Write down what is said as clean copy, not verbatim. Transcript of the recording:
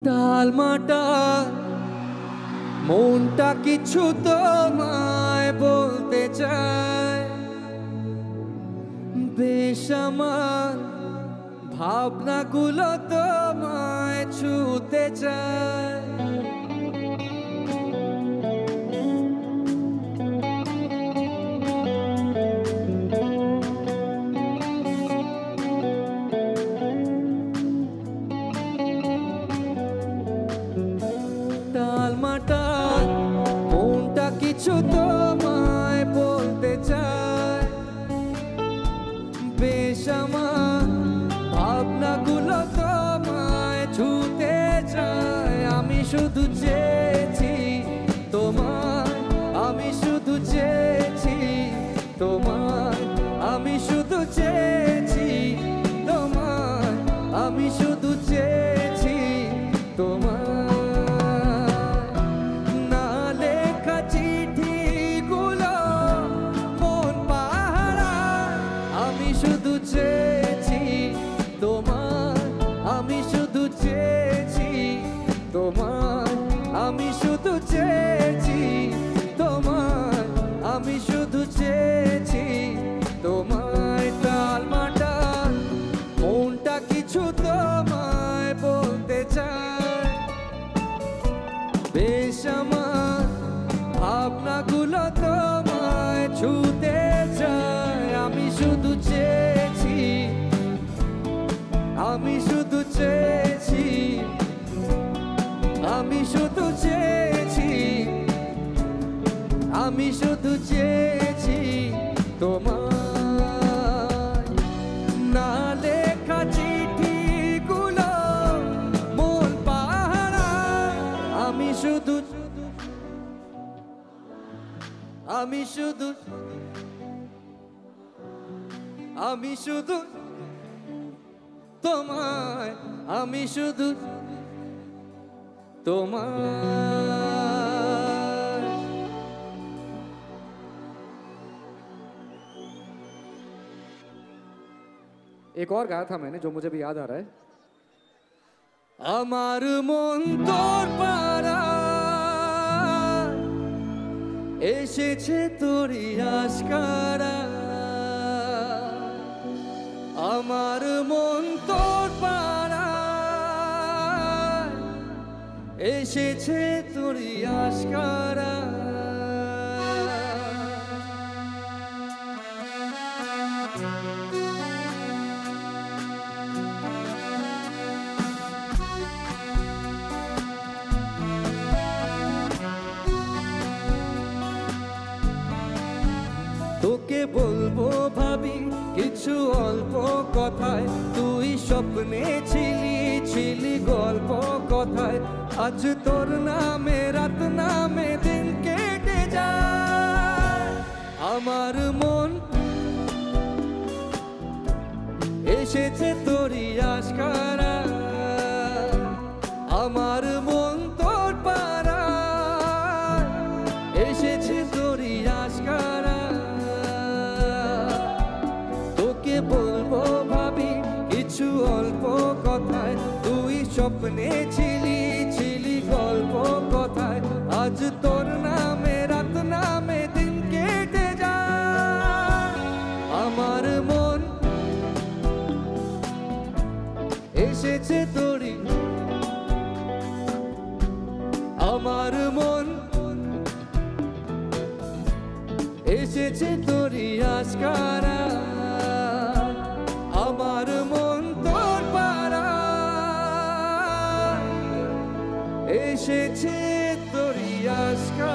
টালমাটা মনটা কিছু তোমায় বলতে চায়, বেশ আমার ভাবনাগুলো তোমায় ছুতে চায়। টালমাটা মনটা কিছু তোমায় বলতে চায়, বেশ আমার ভাবনাগুলো তোমায় ছুতে চায়। আমি শুধু চেয়েছি তোমায়, আমি শুধু চেয়েছি তোমায়, আমি শুধু চেয়েছি তোমায়, আমি শুধু চেয়েছি তোমায়। শুধু চেয়েছি তোমার, আমি শুধু চেয়েছি তোমার, আমি শুধু চেয়েছি তোমার, আমি শুধু চেয়েছি তোমার। টালমাটা মনটা কিছু তোমায় বলতে চায়, বেশ আমার ভাবনাগুলো তোমায় ছুতে চায়। আমি শুধু চেয়েছি, আমি শুধু চেয়েছি, আমি শুধু চেয়েছি, আমি শুধু চেয়েছি তোমার। না লেখা চিঠিগুলো মন পাহারা, আমি শুধু, আমি শুধু, আমি শুধু তোমায়, আমি শুধু তোমায়। एक और गाया था मैंने जो मुझे भी याद आ रहा है। আমার মন তোর পাড়া এসেছে তোরই আশকারা, আমার মন তোর পাড়া এসেছে তোরই আশকারা। তোকে বলবো ভাবি কিছু অল্প কথায়, তুই স্বপ্নে ছিলি ছিলি গল্প কথায়। আজ তোর নামে রাত নামে দিন কেটে যায়, আমার মন এসেছে তোরই আশকারা, আমার মন তোর পাড়া এসেছে তোরই আশকারা। তোকে বলবো ভাবি কিছু অল্প কথায়, তুই স্বপ্নে ছিলি ছিলি গল্প কথায়। আজ তোর নামে রাত নামে দিন কেটে যায়, আমার মন এসেছে তোরই, আমার মন এসেছে তোরই আশকারা, আমার মন তোর পাড়া এসেছে তোরই আশকারা।